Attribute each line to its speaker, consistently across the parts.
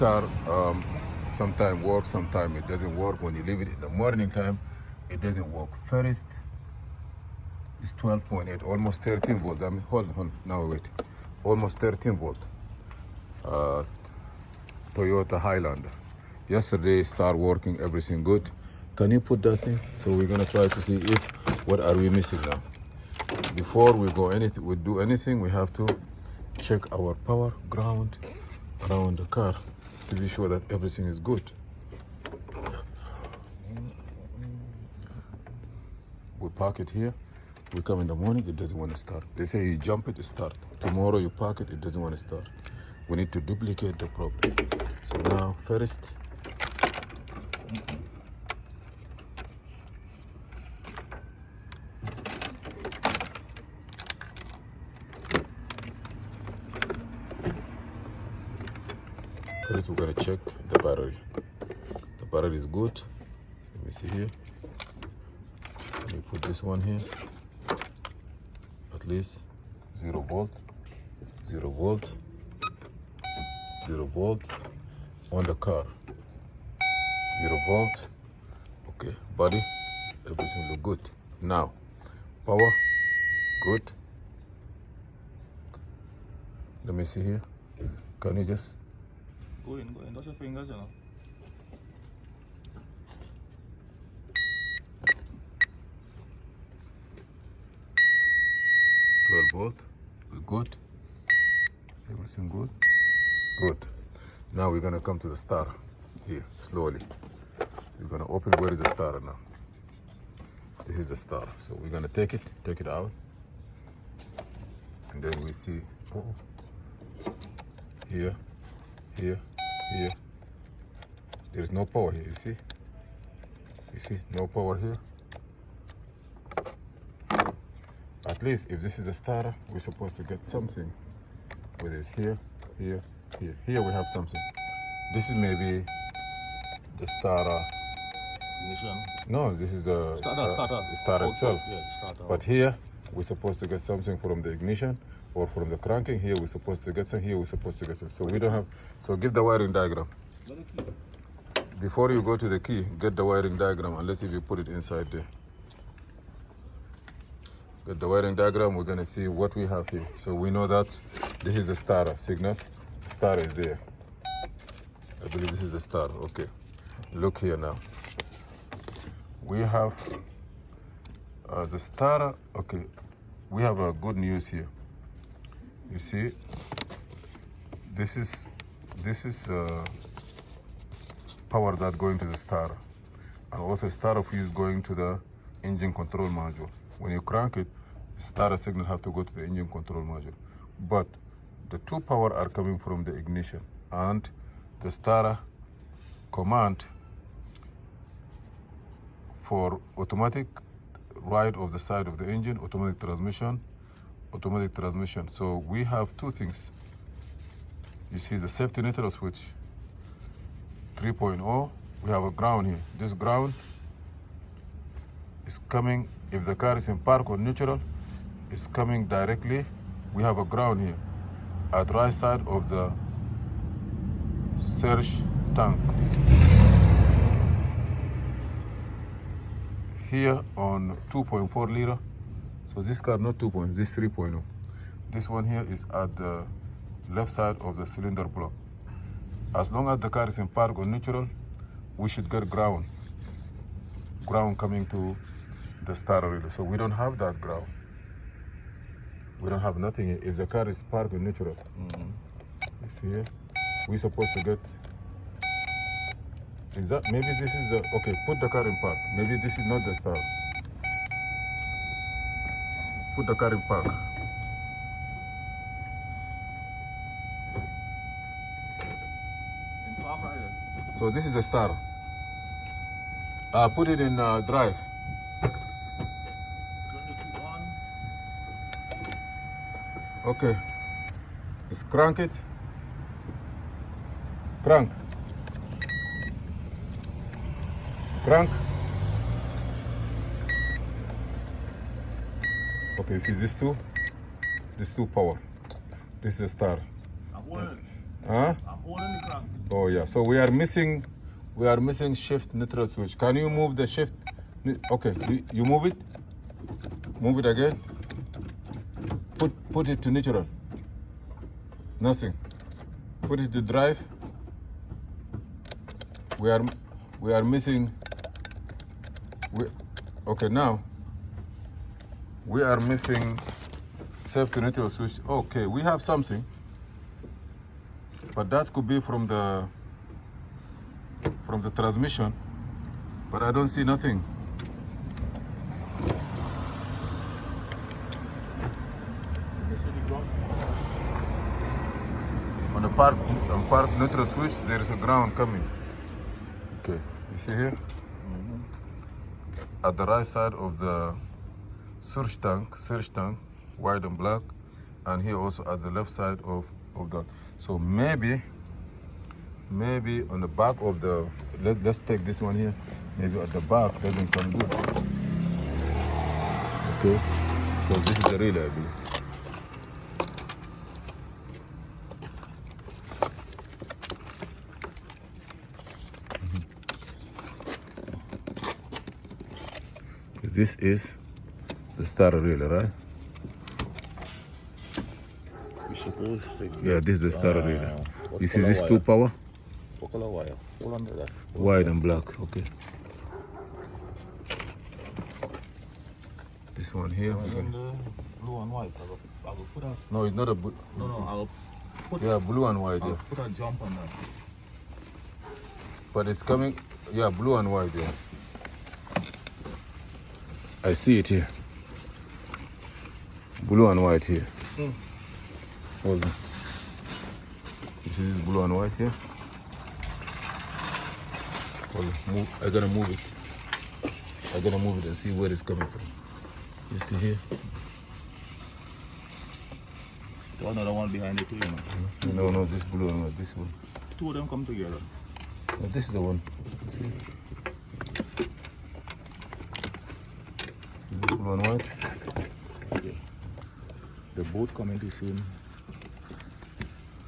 Speaker 1: Car sometime works, sometime it doesn't work. When you leave it in the morning time, it doesn't work. First is 12.8, almost 13 volt. I mean, hold on, now wait, almost 13 volt. Toyota Highlander. Yesterday start working, everything good. Can you put that thing? So we're gonna try to see if what are we missing now. Before we do anything, we have to check our power ground around the car to be sure that everything is good. We park it here. We come in the morning, it doesn't want to start. They say you jump it, it start. Tomorrow you park it, it doesn't want to start. We need to duplicate the problem. So now, first, we're gonna check the battery. The battery is good. Let me see here. Let me put this one here. At least 0 volt, 0 volt, 0 volt on the car. 0 volt. Okay, body, everything look good. Now, power, good. Let me see here. Can you just
Speaker 2: go in, touch your fingers, you know.
Speaker 1: 12 volt, we're good. Everything good? Good. Now we're gonna come to the starter here, slowly. We're gonna open, where is the starter now? This is the starter. So we're gonna take it out. And then we see, oh, here, here, here. There is no power here, you see? You see, no power here. At least if this is a starter, we're supposed to get something. Whether it's here, here, here. Here we have something. This is maybe the starter.
Speaker 2: Ignition.
Speaker 1: No, this is the starter itself.
Speaker 2: Yeah, starter.
Speaker 1: But here, we're supposed to get something from the ignition or from the cranking. Here, we're supposed to get some. Here, we're supposed to get some. So we don't have. So give the wiring diagram. Before you go to the key, get the wiring diagram, unless if you put it inside there. Get the wiring diagram, we're gonna see what we have here. So we know that this is the starter signal. The starter is there. I believe this is the starter, okay. Look here now. We have the starter, okay. We have a good news here. You see, this is power that going to the starter. And also starter fuse going to the engine control module. When you crank it, the starter signal have to go to the engine control module. But the two power are coming from the ignition, and the starter command for automatic ride of the side of the engine, automatic transmission. So we have two things. You see the safety neutral switch, 3.0. We have a ground here. This ground is coming, if the car is in park or neutral, it's coming directly. We have a ground here at the right side of the surge tank. Here on 2.4 liter. So this car not 2.0, this 3.0. This one here is at the left side of the cylinder block. As long as the car is in park or neutral, we should get ground coming to the starter relay. So we don't have that ground. We don't have nothing here. If the car is parked in neutral, you see here, we're supposed to get. Is that maybe this is the okay? Put the car in park. Maybe this is not the starter. Put the car in park.
Speaker 2: In park right there.
Speaker 1: So this is the starter. Put it in drive. Okay, let's crank it. Crank. Okay, see this two power. This is a star.
Speaker 2: I'm holding.
Speaker 1: Huh?
Speaker 2: I'm holding the crank.
Speaker 1: Oh yeah, so we are missing shift neutral switch. Can you move the shift? Okay, you move it. Move it again. Put it to neutral. Nothing. Put it to drive. We are missing. Okay, now we are missing safe to neutral switch. Okay, we have something, but that could be from the transmission. But I don't see nothing. On the park neutral switch, there is a ground coming. Okay, you see here? At the right side of the surge tank, white and black, and here also at the left side of that. So maybe on the back of the, let's take this one here. Maybe at the back doesn't come good. Okay, because this is a relay, I believe. This is the starter relay, right?
Speaker 2: We supposed to get,
Speaker 1: Yeah, this is the starter relay.
Speaker 2: what
Speaker 1: You see
Speaker 2: color
Speaker 1: this
Speaker 2: wire?
Speaker 1: 2 power?
Speaker 2: What color wire? Hold on to that.
Speaker 1: White and black, okay. This one here.
Speaker 2: And the blue and white. I will put a,
Speaker 1: No, it's not a blue.
Speaker 2: no, I'll put,
Speaker 1: Yeah, blue and white,
Speaker 2: I'll
Speaker 1: yeah.
Speaker 2: put a jump on that.
Speaker 1: But it's coming, yeah, blue and white, yeah. I see it here. Blue and white here. Hold on. This is blue and white here. Hold on. Move. I'm gonna move it. I'm gonna move it and see where it's coming from. You see here?
Speaker 2: There's another one behind it too, you know.
Speaker 1: No, this blue and white, this one.
Speaker 2: Two of them come together.
Speaker 1: No, this is the one. See? This is blue and white.
Speaker 2: Okay. They both come into the same.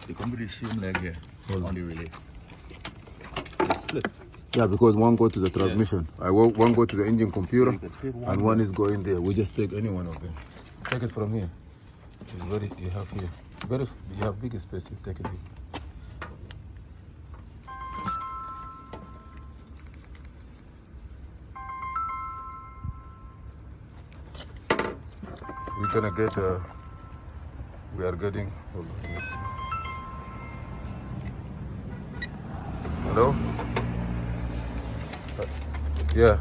Speaker 2: They come with the same leg here on the relay. They split.
Speaker 1: Yeah, because one go to the transmission. One go to the engine computer,
Speaker 2: So you can take one
Speaker 1: and one is going there. We just take any one of them. Take it from here. It's very, you have here. You have big space, you take it here. We're gonna get, we are getting, hold on, let me see. Hello? Yeah.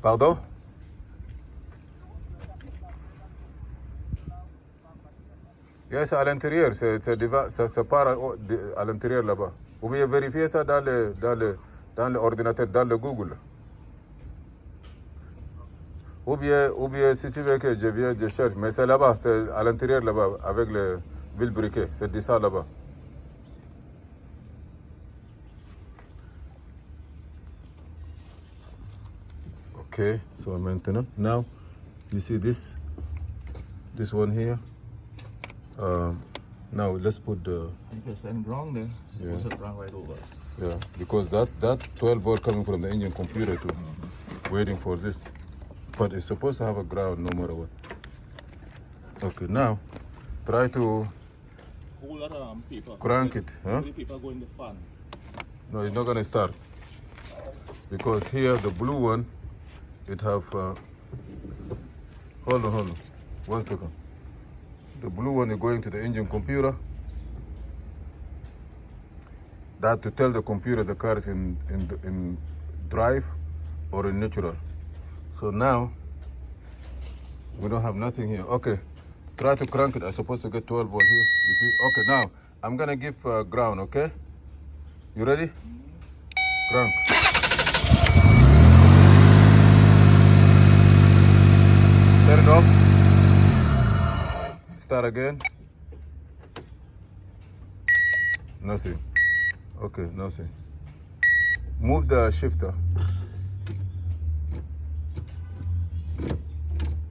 Speaker 1: Pardon? Yeah, c'est à l'intérieur, ça part à l'intérieur là-bas. Vous pouvez vérifier ça dans l'ordinateur, dans le Google. Ou bien si tu veux que je vienne, je cherche, mais c'est là-bas, c'est à l'intérieur là-bas, avec le Villebriquet, c'est dit ça là-bas. Okay, so maintenant, now, you see this one here. Now let's put the,
Speaker 2: If you send ground there, supposed to ground right over.
Speaker 1: yeah, because that 12 volt coming from the engine computer too, waiting for this. But it's supposed to have a ground no matter what. Okay, now try to
Speaker 2: Hold that paper.
Speaker 1: crank it. Huh?
Speaker 2: The paper go in the fan.
Speaker 1: No, it's not gonna start. Because here the blue one, it have, hold on, 1 second. The blue one is going to the engine computer. That to tell the computer the car is in drive or in neutral. So now, we don't have nothing here. Okay, try to crank it. I'm supposed to get 12 volt here. You see? Okay, now, I'm gonna give ground, okay? You ready? Crank. Turn it off. Start again. Nothing. Okay, nothing. Move the shifter.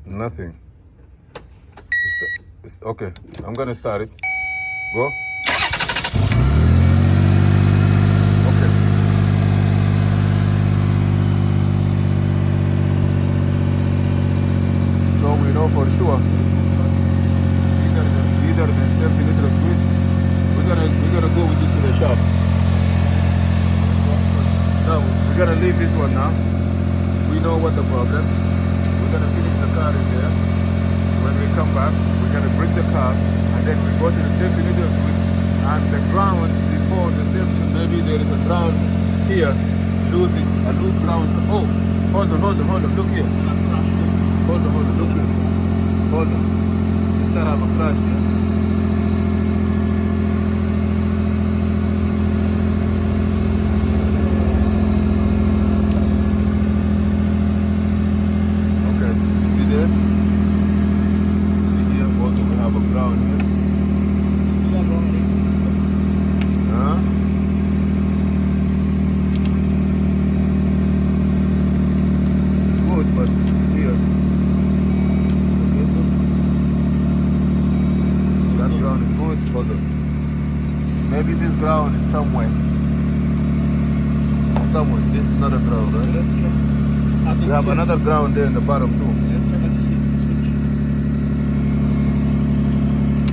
Speaker 1: Nothing. Okay, I'm gonna start it. Go. Okay. So we know for sure either the safety neutral switch. We're gonna go with it to the shop. No, we're gonna leave this one now. We know what the problem. We're gonna finish the car in there. When we come back, we're gonna bring the car and then we go to the safety neutral switch and the ground before the safety. Maybe there is a ground here, a loose ground. Oh, hold on, look here. Hold on, look here. Hold on. This car have a crash here. Okay, see there? See here, also we have a ground here. Huh? It's good, but here. That ground is good. Hold on. Maybe this ground is somewhere. Somewhere. This is not a ground, right? We have another ground there in the bottom too.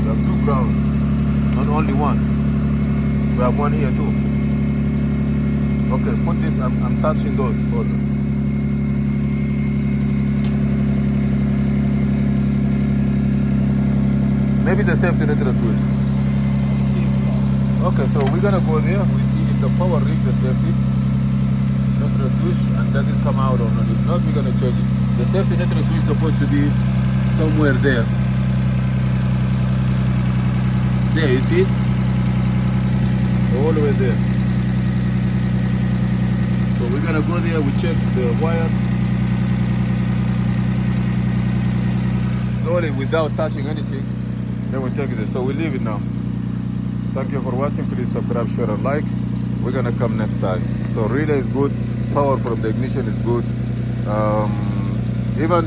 Speaker 1: We have two grounds, not only one. We have one here too. Okay, put this. I'm touching those. Hold on. Maybe the safety neutral switch. Okay, so we're gonna go there. We see if the power reach the safety neutral switch and does it come out or not. If not, we're gonna change it. The safety neutral switch is supposed to be somewhere there. There, you see it? All the way there. So we're gonna go there. We check the wires slowly without touching anything. Then we take it. So we leave it now. Thank you for watching. Please subscribe, share, and like. We're gonna come next time. So relay is good. Power from the ignition is good. Even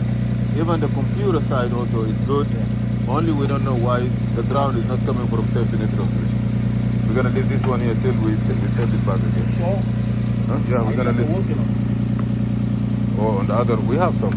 Speaker 1: the computer side also is good. Only we don't know why the ground is not coming from safety neutral switch. We're gonna leave this one here till we send it back again. Huh? Yeah, we're gonna leave. Oh, on the other we have some.